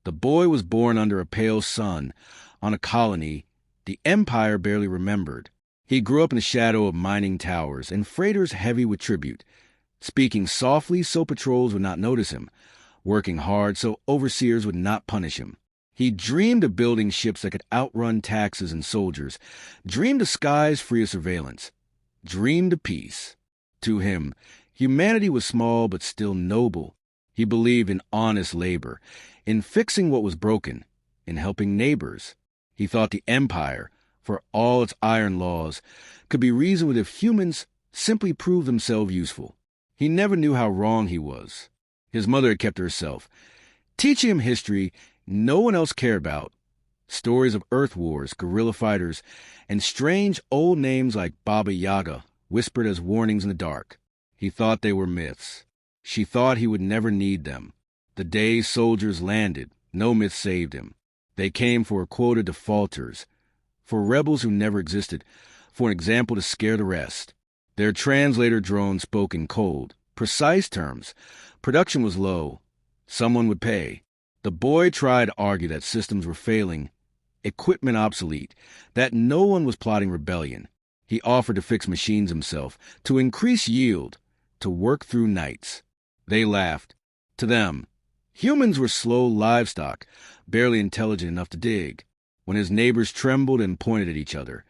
The boy was born under a pale sun, on a colony the Empire barely remembered. He grew up in the shadow of mining towers and freighters heavy with tribute, speaking softly so patrols would not notice him, working hard so overseers would not punish him. He dreamed of building ships that could outrun taxes and soldiers, dreamed of skies free of surveillance, dreamed of peace. To him, humanity was small but still noble. He believed in honest labor, in fixing what was broken, in helping neighbors. He thought the Empire, for all its iron laws, could be reasoned with if humans simply proved themselves useful. He never knew how wrong he was. His mother had kept to herself, teaching him history no one else cared about, stories of earth wars, guerrilla fighters, and strange old names like Baba Yaga, whispered as warnings in the dark. He thought they were myths. She thought he would never need them. The day soldiers landed, no myth saved him. They came for a quota defaulters, for rebels who never existed, for an example to scare the rest. Their translator drone spoke in cold, precise terms. Production was low. Someone would pay. The boy tried to argue that systems were failing, equipment obsolete, that no one was plotting rebellion. He offered to fix machines himself, to increase yield, to work through nights. They laughed. To them, humans were slow livestock, barely intelligent enough to dig. When his neighbors trembled and pointed at each other,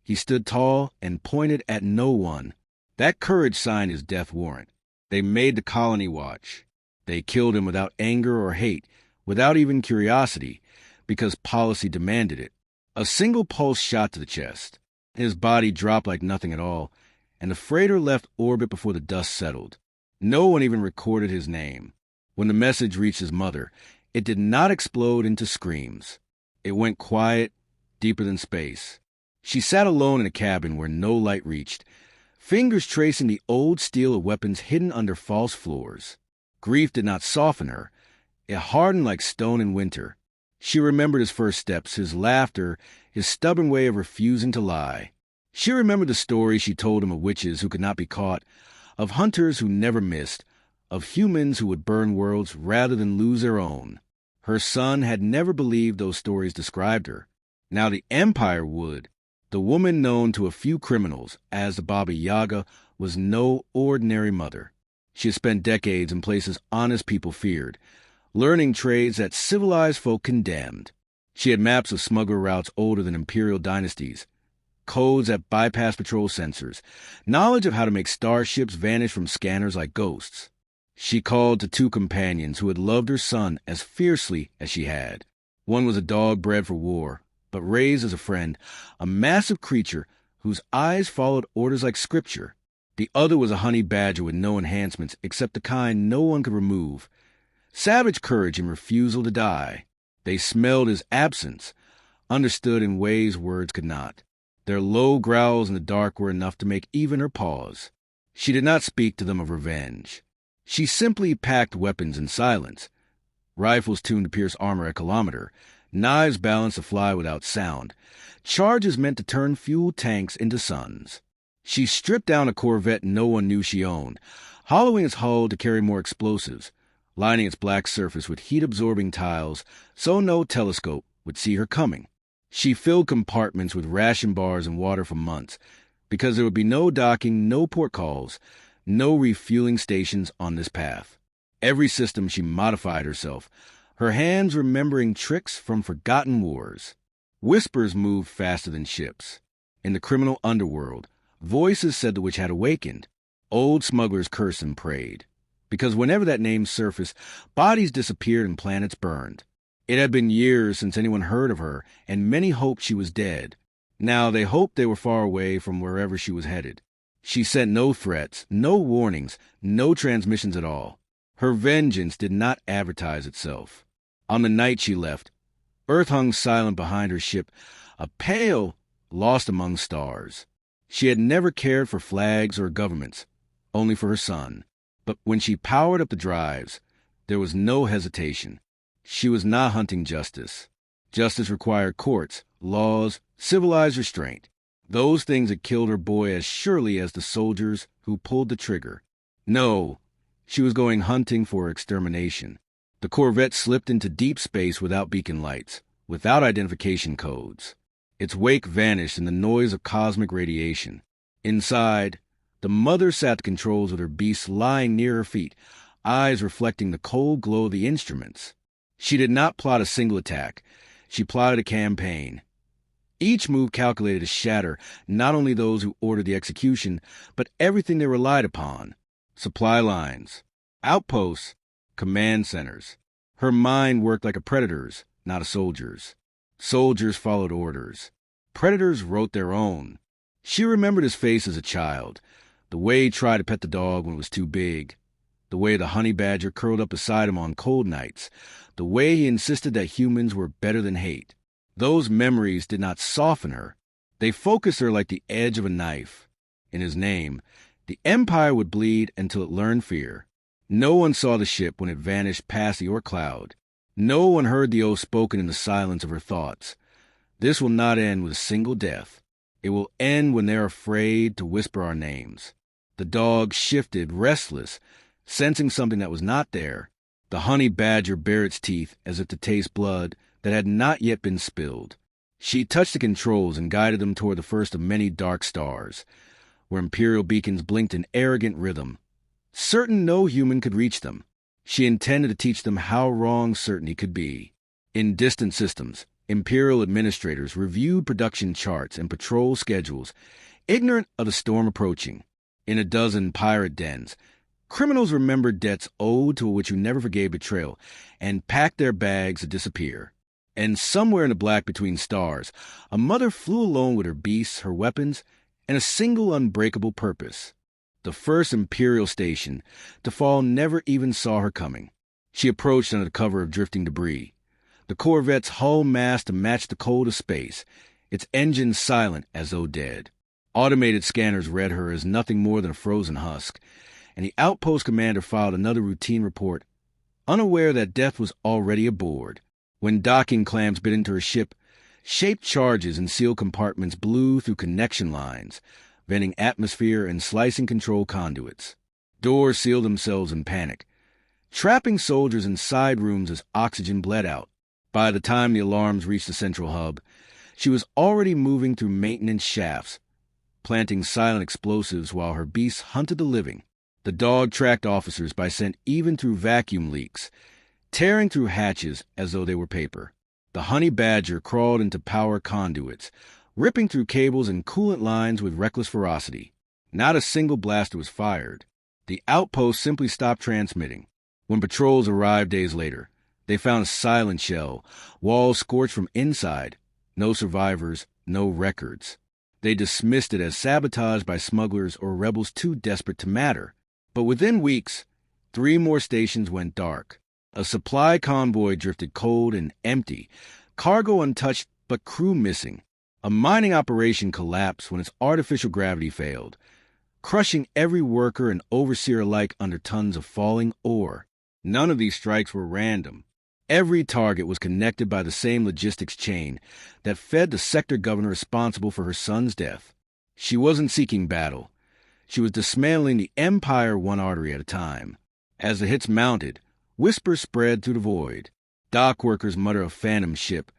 he stood tall and pointed at no one. That courage signed his death warrant. They made the colony watch. They killed him without anger or hate, without even curiosity, because policy demanded it. A single pulse shot to the chest. His body dropped like nothing at all, and the freighter left orbit before the dust settled. No one even recorded his name. When the message reached his mother, it did not explode into screams. It went quiet, deeper than space. She sat alone in a cabin where no light reached, fingers tracing the old steel of weapons hidden under false floors. Grief did not soften her. It hardened like stone in winter. She remembered his first steps, his laughter, his stubborn way of refusing to lie. She remembered the stories she told him of witches who could not be caught, of hunters who never missed, of humans who would burn worlds rather than lose their own. Her son had never believed those stories described her. Now the Empire would. The woman known to a few criminals as the Baba Yaga was no ordinary mother. She had spent decades in places honest people feared, learning trades that civilized folk condemned. She had maps of smuggler routes older than imperial dynasties, codes that bypassed patrol sensors, knowledge of how to make starships vanish from scanners like ghosts. She called to two companions who had loved her son as fiercely as she had. One was a dog bred for war, but raised as a friend, a massive creature whose eyes followed orders like scripture. The other was a honey badger with no enhancements except the kind no one could remove. Savage courage and refusal to die. They smelled his absence, understood in ways words could not. Their low growls in the dark were enough to make even her pause. She did not speak to them of revenge. She simply packed weapons in silence. Rifles tuned to pierce armor a kilometer, knives balanced to fly without sound, charges meant to turn fuel tanks into suns. She stripped down a corvette no one knew she owned, hollowing its hull to carry more explosives, lining its black surface with heat-absorbing tiles so no telescope would see her coming. She filled compartments with ration bars and water for months, because there would be no docking, no port calls, no refueling stations on this path. Every system she modified herself, her hands remembering tricks from forgotten wars. Whispers moved faster than ships. In the criminal underworld, voices said the witch had awakened. Old smugglers cursed and prayed, because whenever that name surfaced, bodies disappeared and planets burned. It had been years since anyone heard of her, and many hoped she was dead. Now they hoped they were far away from wherever she was headed. She sent no threats, no warnings, no transmissions at all. Her vengeance did not advertise itself. On the night she left, Earth hung silent behind her ship, a pale, lost among stars. She had never cared for flags or governments, only for her son. But when she powered up the drives, there was no hesitation. She was not hunting justice. Justice required courts, laws, civilized restraint. Those things had killed her boy as surely as the soldiers who pulled the trigger. No, she was going hunting for extermination. The corvette slipped into deep space without beacon lights, without identification codes. Its wake vanished in the noise of cosmic radiation. Inside, the mother sat at the controls with her beast lying near her feet, eyes reflecting the cold glow of the instruments. She did not plot a single attack. She plotted a campaign. Each move calculated to shatter not only those who ordered the execution, but everything they relied upon. Supply lines, outposts, command centers. Her mind worked like a predator's, not a soldier's. Soldiers followed orders. Predators wrote their own. She remembered his face as a child, the way he tried to pet the dog when it was too big, the way the honey badger curled up beside him on cold nights, the way he insisted that humans were better than hate. Those memories did not soften her. They focused her like the edge of a knife. In his name, the Empire would bleed until it learned fear. No one saw the ship when it vanished past the Oort cloud. No one heard the oath spoken in the silence of her thoughts. This will not end with a single death. It will end when they're afraid to whisper our names. The dog shifted, restless, sensing something that was not there. The honey badger bared its teeth as if to taste blood that had not yet been spilled. She touched the controls and guided them toward the first of many dark stars, where Imperial beacons blinked in arrogant rhythm. Certain no human could reach them. She intended to teach them how wrong certainty could be. In distant systems, Imperial administrators reviewed production charts and patrol schedules, ignorant of the storm approaching. In a dozen pirate dens, criminals remembered debts owed to which who never forgave betrayal and packed their bags to disappear. And somewhere in the black between stars, a mother flew alone with her beasts, her weapons, and a single unbreakable purpose. The first Imperial station to fall never even saw her coming. She approached under the cover of drifting debris. The corvette's hull massed to match the cold of space, its engines silent as though dead. Automated scanners read her as nothing more than a frozen husk, and the outpost commander filed another routine report, unaware that death was already aboard. When docking clams bit into her ship, shaped charges in sealed compartments blew through connection lines, venting atmosphere and slicing control conduits. Doors sealed themselves in panic, trapping soldiers in side rooms as oxygen bled out. By the time the alarms reached the central hub, she was already moving through maintenance shafts, planting silent explosives while her beasts hunted the living. The dog tracked officers by scent even through vacuum leaks, tearing through hatches as though they were paper. The honey badger crawled into power conduits, ripping through cables and coolant lines with reckless ferocity. Not a single blaster was fired. The outpost simply stopped transmitting. When patrols arrived days later, they found a silent shell, walls scorched from inside. No survivors, no records. They dismissed it as sabotage by smugglers or rebels too desperate to matter. But within weeks, 3 more stations went dark. A supply convoy drifted cold and empty, cargo untouched but crew missing. A mining operation collapsed when its artificial gravity failed, crushing every worker and overseer alike under tons of falling ore. None of these strikes were random. Every target was connected by the same logistics chain that fed the sector governor responsible for her son's death. She wasn't seeking battle. She was dismantling the Empire one artery at a time. As the hits mounted, whispers spread through the void. Dock workers muttered a phantom ship.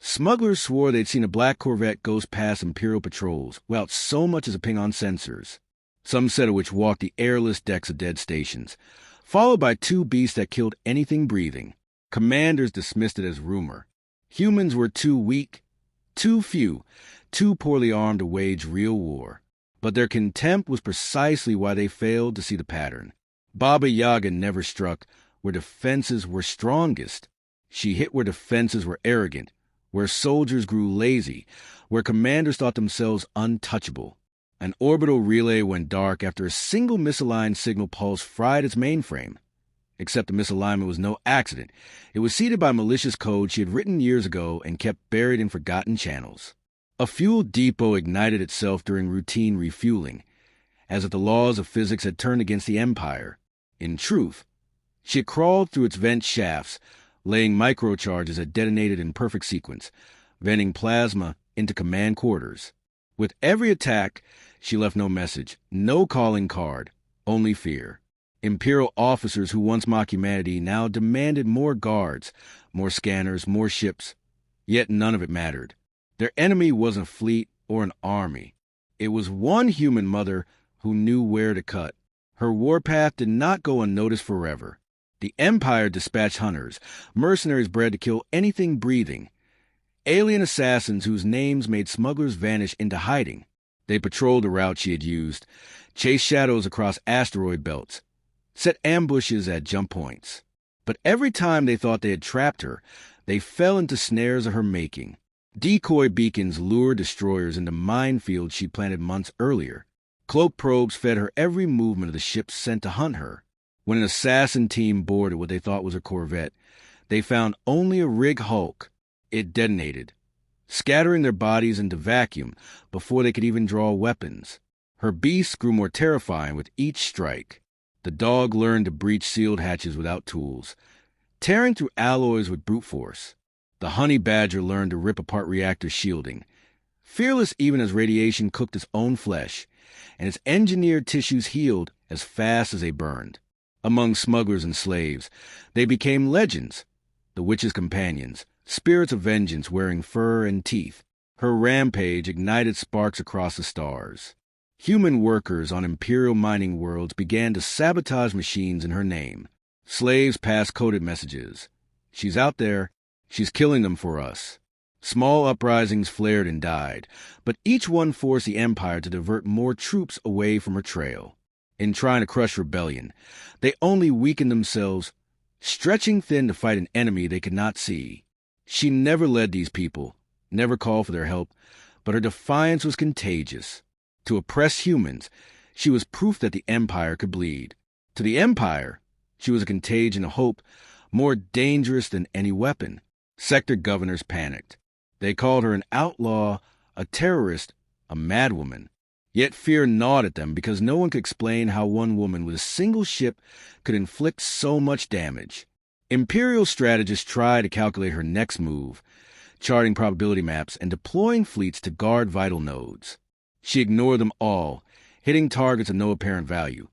Smugglers swore they'd seen a black corvette ghost past Imperial patrols without so much as a ping on sensors. Some said of which walked the airless decks of dead stations, followed by 2 beasts that killed anything breathing. Commanders dismissed it as rumor. Humans were too weak, too few, too poorly armed to wage real war. But their contempt was precisely why they failed to see the pattern. Baba Yaga never struck where defenses were strongest. She hit where defenses were arrogant, where soldiers grew lazy, where commanders thought themselves untouchable. An orbital relay went dark after a single misaligned signal pulse fried its mainframe. Except the misalignment was no accident. It was seeded by malicious code she had written years ago and kept buried in forgotten channels. A fuel depot ignited itself during routine refueling, as if the laws of physics had turned against the Empire. In truth, she had crawled through its vent shafts, laying microcharges that detonated in perfect sequence, venting plasma into command quarters. With every attack, she left no message, no calling card, only fear. Imperial officers who once mocked humanity now demanded more guards, more scanners, more ships, yet none of it mattered. Their enemy wasn't a fleet or an army. It was one human mother who knew where to cut. Her warpath did not go unnoticed forever. The Empire dispatched hunters, mercenaries bred to kill anything breathing, alien assassins whose names made smugglers vanish into hiding. They patrolled the route she had used, chased shadows across asteroid belts, set ambushes at jump points. But every time they thought they had trapped her, they fell into snares of her making. Decoy beacons lured destroyers into minefields she planted months earlier. Cloak probes fed her every movement of the ships sent to hunt her. When an assassin team boarded what they thought was her corvette, they found only a rig hulk. It detonated, scattering their bodies into vacuum before they could even draw weapons. Her beasts grew more terrifying with each strike. The dog learned to breach sealed hatches without tools, tearing through alloys with brute force. The honey badger learned to rip apart reactor shielding, fearless even as radiation cooked its own flesh, and its engineered tissues healed as fast as they burned. Among smugglers and slaves, they became legends, the witch's companions, spirits of vengeance wearing fur and teeth. Her rampage ignited sparks across the stars. Human workers on Imperial mining worlds began to sabotage machines in her name. Slaves passed coded messages. She's out there. She's killing them for us. Small uprisings flared and died, but each one forced the Empire to divert more troops away from her trail. In trying to crush rebellion, they only weakened themselves, stretching thin to fight an enemy they could not see. She never led these people, never called for their help, but her defiance was contagious. To oppress humans, she was proof that the Empire could bleed. To the Empire, she was a contagion of hope, more dangerous than any weapon. Sector governors panicked. They called her an outlaw, a terrorist, a madwoman. Yet fear gnawed at them because no one could explain how one woman with a single ship could inflict so much damage. Imperial strategists tried to calculate her next move, charting probability maps and deploying fleets to guard vital nodes. She ignored them all, hitting targets of no apparent value,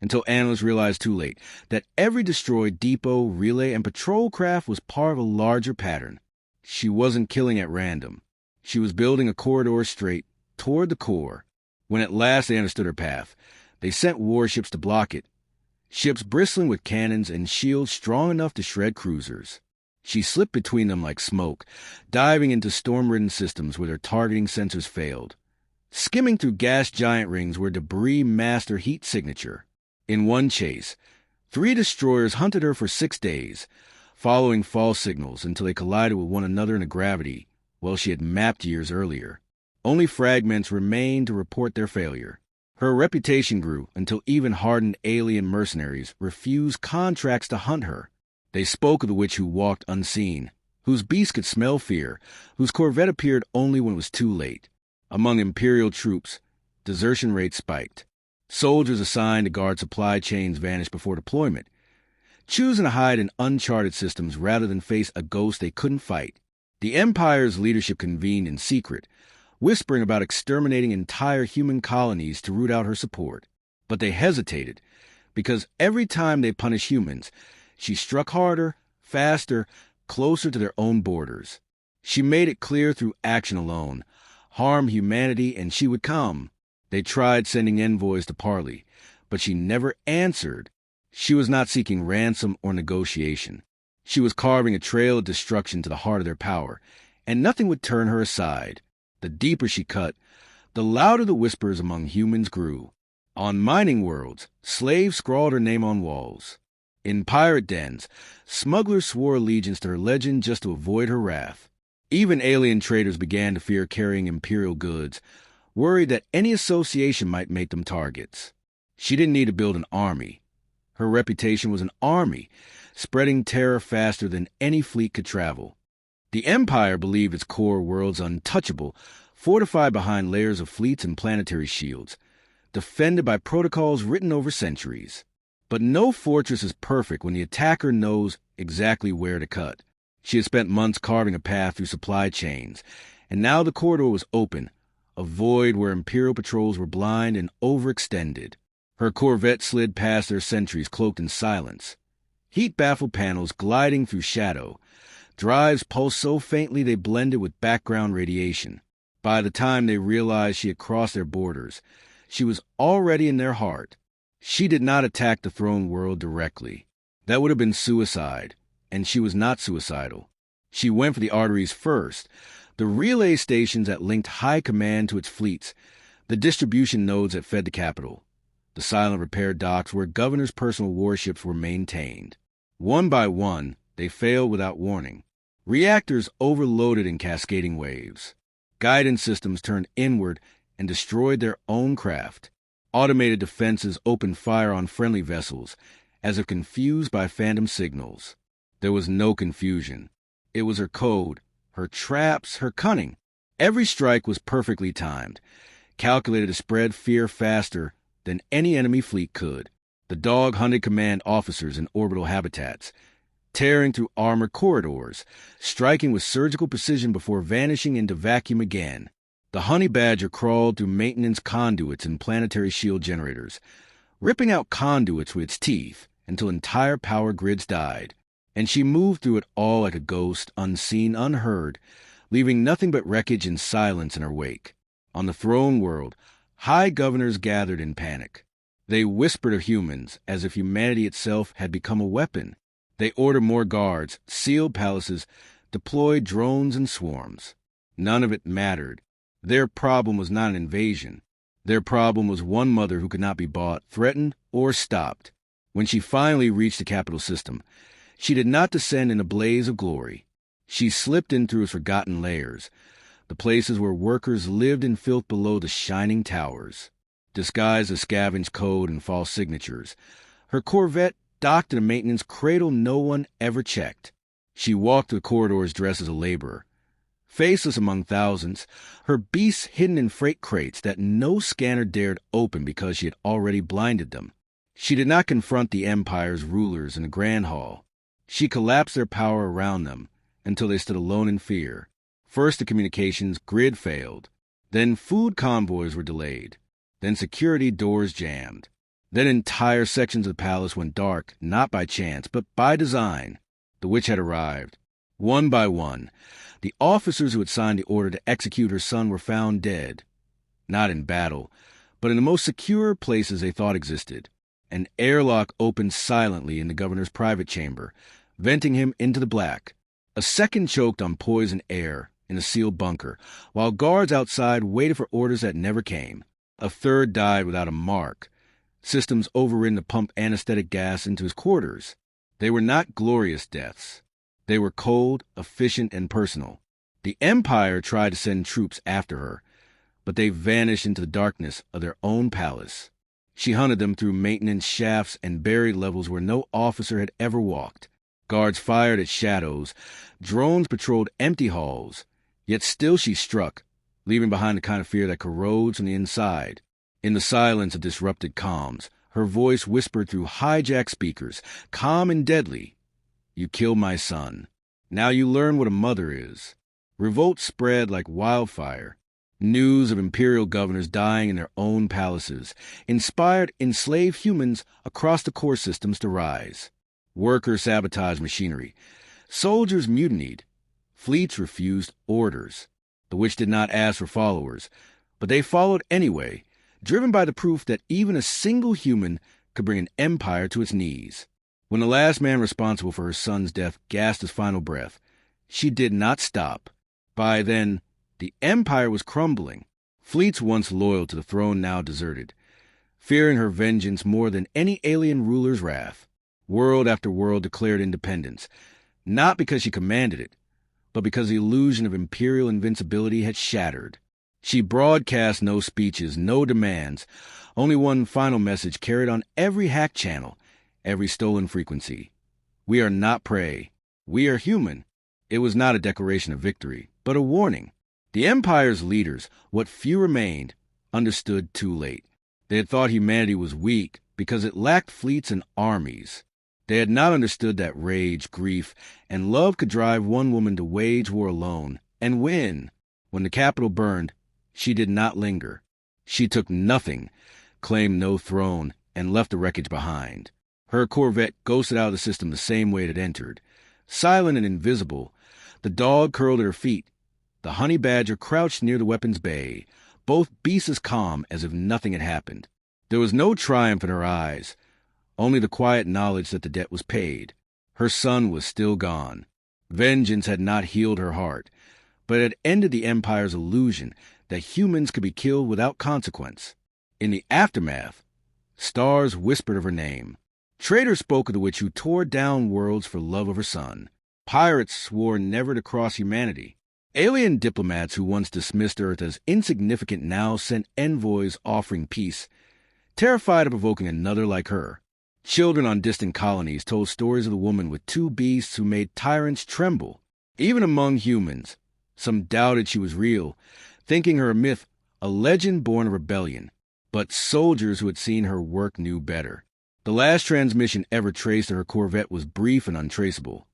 until analysts realized too late that every destroyed depot, relay, and patrol craft was part of a larger pattern. She wasn't killing at random. She was building a corridor straight toward the core. When at last they understood her path, they sent warships to block it, ships bristling with cannons and shields strong enough to shred cruisers. She slipped between them like smoke, diving into storm-ridden systems where their targeting sensors failed, skimming through gas giant rings where debris masked her heat signature. In one chase, 3 destroyers hunted her for 6 days, following false signals until they collided with one another in a gravity she had mapped years earlier. Only fragments remained to report their failure. Her reputation grew until even hardened alien mercenaries refused contracts to hunt her. They spoke of the witch who walked unseen, whose beast could smell fear, whose corvette appeared only when it was too late. Among Imperial troops, desertion rates spiked. Soldiers assigned to guard supply chains vanished before deployment, choosing to hide in uncharted systems rather than face a ghost they couldn't fight. The Empire's leadership convened in secret, whispering about exterminating entire human colonies to root out her support. But they hesitated, because every time they punished humans, she struck harder, faster, closer to their own borders. She made it clear through action alone. Harm humanity and she would come. They tried sending envoys to parley, but she never answered. She was not seeking ransom or negotiation. She was carving a trail of destruction to the heart of their power, and nothing would turn her aside. The deeper she cut, the louder the whispers among humans grew. On mining worlds, slaves scrawled her name on walls. In pirate dens, smugglers swore allegiance to her legend just to avoid her wrath. Even alien traders began to fear carrying Imperial goods, worried that any association might make them targets. She didn't need to build an army. Her reputation was an army, spreading terror faster than any fleet could travel. The Empire believed its core worlds untouchable, fortified behind layers of fleets and planetary shields, defended by protocols written over centuries. But no fortress is perfect when the attacker knows exactly where to cut. She had spent months carving a path through supply chains, and now the corridor was open, a void where Imperial patrols were blind and overextended. Her corvette slid past their sentries cloaked in silence. Heat-baffled panels gliding through shadow. Drives pulsed so faintly they blended with background radiation. By the time they realized she had crossed their borders, she was already in their heart. She did not attack the throne world directly. That would have been suicide, and she was not suicidal. She went for the arteries first, the relay stations that linked high command to its fleets, the distribution nodes that fed the capital, the silent repair docks where governor's personal warships were maintained. One by one, they failed without warning. Reactors overloaded in cascading waves. Guidance systems turned inward and destroyed their own craft. Automated defenses opened fire on friendly vessels, as if confused by phantom signals. There was no confusion. It was her code, her traps, her cunning. Every strike was perfectly timed, calculated to spread fear faster than any enemy fleet could. The dog-hunted command officers in orbital habitats, tearing through armor corridors, striking with surgical precision before vanishing into vacuum again. The honey badger crawled through maintenance conduits and planetary shield generators, ripping out conduits with its teeth until entire power grids died. And she moved through it all like a ghost, unseen, unheard, leaving nothing but wreckage and silence in her wake. On the throne world, high governors gathered in panic. They whispered of humans as if humanity itself had become a weapon. They ordered more guards, sealed palaces, deployed drones and swarms. None of it mattered. Their problem was not an invasion. Their problem was one mother who could not be bought, threatened, or stopped. When she finally reached the capital system, she did not descend in a blaze of glory. She slipped in through its forgotten layers, the places where workers lived in filth below the shining towers. Disguised as scavenged code and false signatures, her corvette docked in a maintenance cradle no one ever checked. She walked the corridors dressed as a laborer. Faceless among thousands, her beasts hidden in freight crates that no scanner dared open because she had already blinded them. She did not confront the Empire's rulers in the Grand Hall. She collapsed their power around them until they stood alone in fear. First the communications grid failed. Then food convoys were delayed. Then security doors jammed. Then entire sections of the palace went dark, not by chance, but by design. The witch had arrived. One by one, the officers who had signed the order to execute her son were found dead. Not in battle, but in the most secure places they thought existed. An airlock opened silently in the governor's private chamber, venting him into the black. A second choked on poison air in a sealed bunker, while guards outside waited for orders that never came. A third died without a mark. Systems overridden to pump anesthetic gas into his quarters. They were not glorious deaths. They were cold, efficient, and personal. The Empire tried to send troops after her, but they vanished into the darkness of their own palace. She hunted them through maintenance shafts and buried levels where no officer had ever walked. Guards fired at shadows. Drones patrolled empty halls. Yet still she struck, leaving behind the kind of fear that corrodes from the inside. In the silence of disrupted calms, her voice whispered through hijacked speakers, calm and deadly. You killed my son. Now you learn what a mother is. Revolt spread like wildfire. News of imperial governors dying in their own palaces inspired enslaved humans across the core systems to rise. Workers sabotaged machinery. Soldiers mutinied. Fleets refused orders. The witch did not ask for followers, but they followed anyway, driven by the proof that even a single human could bring an empire to its knees. When the last man responsible for her son's death gasped his final breath, she did not stop. By then, the empire was crumbling. Fleets once loyal to the throne now deserted, fearing her vengeance more than any alien ruler's wrath. World after world declared independence, not because she commanded it, but because the illusion of imperial invincibility had shattered. She broadcast no speeches, no demands, only one final message carried on every hack channel, every stolen frequency. We are not prey. We are human. It was not a declaration of victory, but a warning. The Empire's leaders, what few remained, understood too late. They had thought humanity was weak because it lacked fleets and armies. They had not understood that rage, grief, and love could drive one woman to wage war alone and win. When the capital burned, she did not linger. She took nothing, claimed no throne, and left the wreckage behind. Her corvette ghosted out of the system the same way it had entered. Silent and invisible, the dog curled at her feet. The honey badger crouched near the weapon's bay, both beasts as calm as if nothing had happened. There was no triumph in her eyes, only the quiet knowledge that the debt was paid. Her son was still gone. Vengeance had not healed her heart, but it had ended the Empire's illusion that humans could be killed without consequence. In the aftermath, stars whispered of her name. Traitors spoke of the witch who tore down worlds for love of her son. Pirates swore never to cross humanity. Alien diplomats who once dismissed Earth as insignificant now sent envoys offering peace, terrified of provoking another like her. Children on distant colonies told stories of the woman with two beasts who made tyrants tremble. Even among humans, some doubted she was real, thinking her a myth, a legend born of rebellion. But soldiers who had seen her work knew better. The last transmission ever traced of her corvette was brief and untraceable.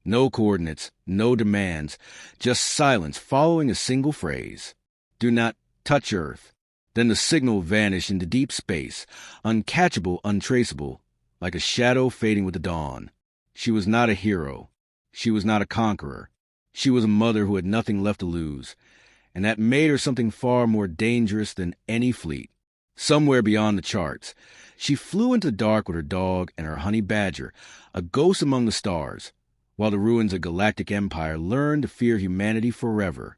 No coordinates, no demands, just silence following a single phrase. Do not touch Earth. Then the signal vanished into deep space, uncatchable, untraceable, like a shadow fading with the dawn. She was not a hero. She was not a conqueror. She was a mother who had nothing left to lose, and that made her something far more dangerous than any fleet. Somewhere beyond the charts, she flew into the dark with her dog and her honey badger, a ghost among the stars, while the ruins of Galactic Empire learned to fear humanity forever.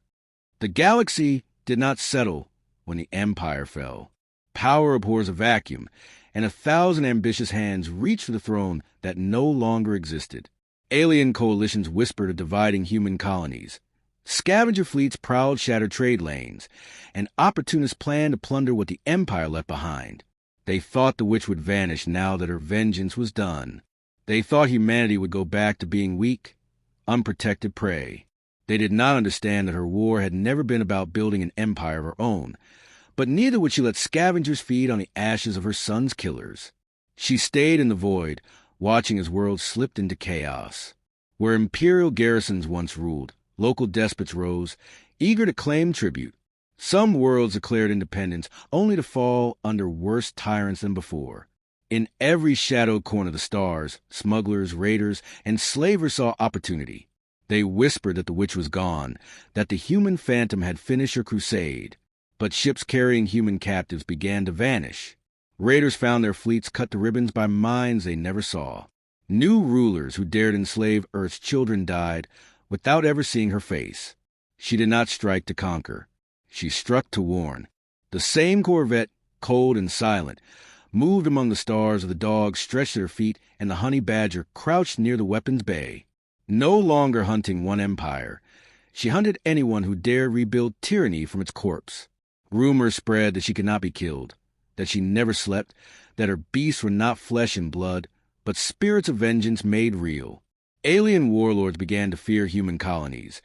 The galaxy did not settle when the Empire fell. Power abhors a vacuum, and 1,000 ambitious hands reached for the throne that no longer existed. Alien coalitions whispered of dividing human colonies. Scavenger fleets prowled shattered trade lanes, and opportunists planned to plunder what the Empire left behind. They thought the witch would vanish now that her vengeance was done. They thought humanity would go back to being weak, unprotected prey. They did not understand that her war had never been about building an empire of her own, but neither would she let scavengers feed on the ashes of her son's killers. She stayed in the void, watching as worlds slipped into chaos. Where imperial garrisons once ruled, local despots rose, eager to claim tribute. Some worlds declared independence, only to fall under worse tyrants than before. In every shadowed corner of the stars, smugglers, raiders, and slavers saw opportunity. They whispered that the witch was gone, that the human phantom had finished her crusade. But ships carrying human captives began to vanish. Raiders found their fleets cut to ribbons by minds they never saw. New rulers who dared enslave Earth's children died without ever seeing her face. She did not strike to conquer. She struck to warn. The same corvette, cold and silent, moved among the stars as the dog stretched their feet and the honey badger crouched near the weapon's bay. No longer hunting one empire, she hunted anyone who dared rebuild tyranny from its corpse. Rumors spread that she could not be killed, that she never slept, that her beasts were not flesh and blood, but spirits of vengeance made real. Alien warlords began to fear human colonies,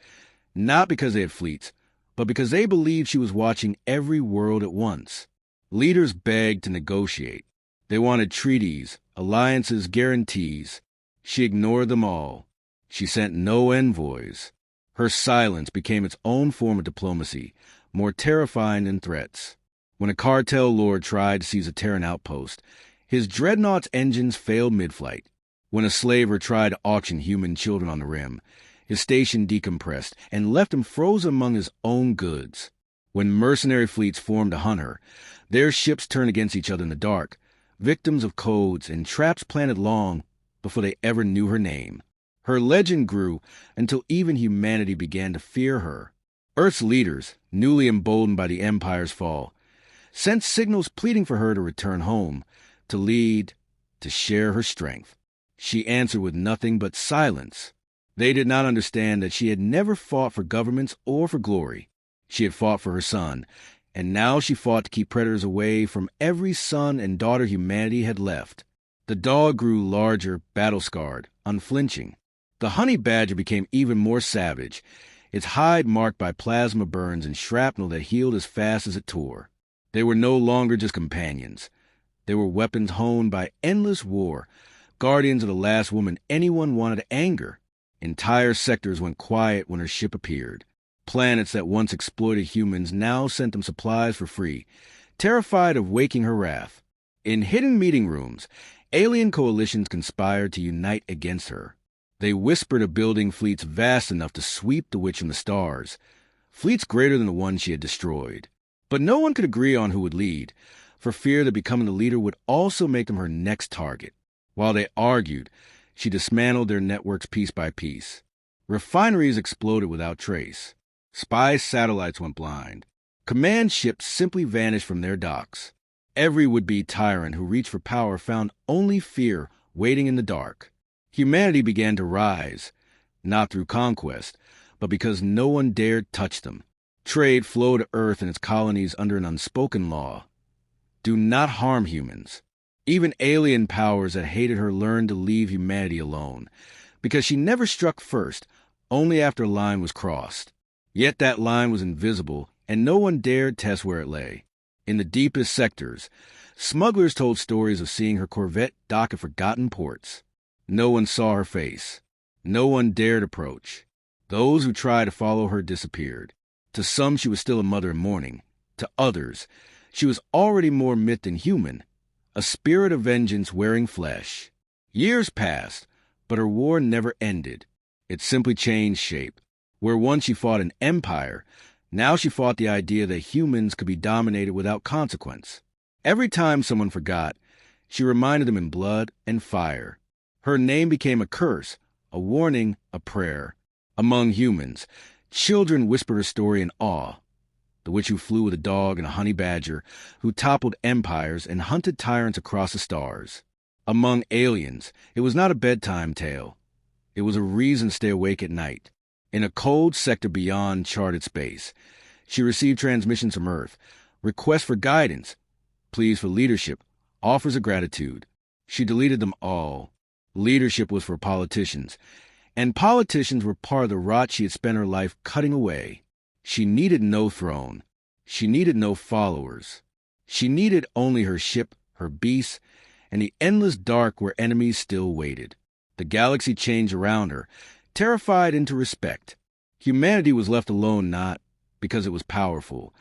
not because they had fleets, but because they believed she was watching every world at once. Leaders begged to negotiate. They wanted treaties, alliances, guarantees. She ignored them all. She sent no envoys. Her silence became its own form of diplomacy, more terrifying than threats. When a cartel lord tried to seize a Terran outpost, his dreadnought's engines failed mid-flight. When a slaver tried to auction human children on the rim, his station decompressed and left him frozen among his own goods. When mercenary fleets formed to hunt her, their ships turned against each other in the dark, victims of codes and traps planted long before they ever knew her name. Her legend grew until even humanity began to fear her. Earth's leaders, newly emboldened by the Empire's fall, sent signals pleading for her to return home, to lead, to share her strength. She answered with nothing but silence. They did not understand that she had never fought for governments or for glory. She had fought for her son, and now she fought to keep predators away from every son and daughter humanity had left. The dog grew larger, battle-scarred, unflinching. The honey badger became even more savage, its hide marked by plasma burns and shrapnel that healed as fast as it tore. They were no longer just companions. They were weapons honed by endless war, guardians of the last woman anyone wanted to anger. Entire sectors went quiet when her ship appeared. Planets that once exploited humans now sent them supplies for free, terrified of waking her wrath. In hidden meeting rooms, alien coalitions conspired to unite against her. They whispered of building fleets vast enough to sweep the witch from the stars, fleets greater than the one she had destroyed. But no one could agree on who would lead, for fear that becoming the leader would also make them her next target. While they argued, she dismantled their networks piece by piece. Refineries exploded without trace. Spy satellites went blind. Command ships simply vanished from their docks. Every would-be tyrant who reached for power found only fear waiting in the dark. Humanity began to rise, not through conquest, but because no one dared touch them. Trade flowed to Earth and its colonies under an unspoken law. Do not harm humans. Even alien powers that hated her learned to leave humanity alone, because she never struck first, only after a line was crossed. Yet that line was invisible, and no one dared test where it lay. In the deepest sectors, smugglers told stories of seeing her corvette dock at forgotten ports. No one saw her face. No one dared approach. Those who tried to follow her disappeared. To some, she was still a mother in mourning. To others, she was already more myth than human, a spirit of vengeance wearing flesh. Years passed, but her war never ended. It simply changed shape. Where once she fought an empire, now she fought the idea that humans could be dominated without consequence. Every time someone forgot, she reminded them in blood and fire. Her name became a curse, a warning, a prayer. Among humans, children whispered her story in awe. The witch who flew with a dog and a honey badger, who toppled empires and hunted tyrants across the stars. Among aliens, it was not a bedtime tale. It was a reason to stay awake at night. In a cold sector beyond charted space, she received transmissions from Earth, requests for guidance, pleas for leadership, offers of gratitude. She deleted them all. Leadership was for politicians, and politicians were part of the rot she had spent her life cutting away. She needed no throne. She needed no followers. She needed only her ship, her beasts, and the endless dark where enemies still waited. The galaxy changed around her, terrified into respect. Humanity was left alone not because it was powerful,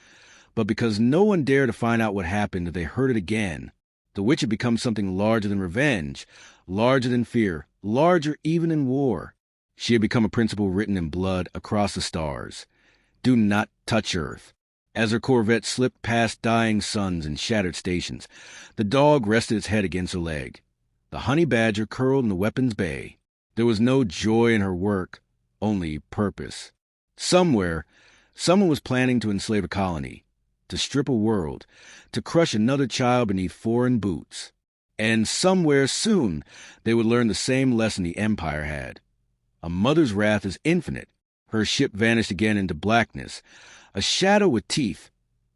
but because no one dared to find out what happened if they heard it again. The witch had become something larger than revenge, larger than fear, larger even in war. She had become a principle written in blood across the stars. Do not touch Earth. As her corvette slipped past dying suns and shattered stations, the dog rested its head against her leg. The honey badger curled in the weapon's bay. There was no joy in her work, only purpose. Somewhere, someone was planning to enslave a colony, to strip a world, to crush another child beneath foreign boots. And somewhere soon, they would learn the same lesson the Empire had. A mother's wrath is infinite. Her ship vanished again into blackness, a shadow with teeth,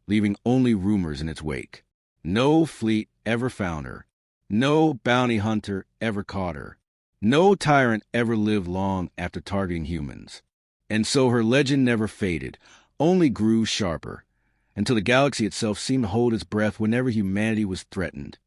leaving only rumors in its wake. No fleet ever found her. No bounty hunter ever caught her. No tyrant ever lived long after targeting humans. And so her legend never faded, only grew sharper, until the galaxy itself seemed to hold its breath whenever humanity was threatened.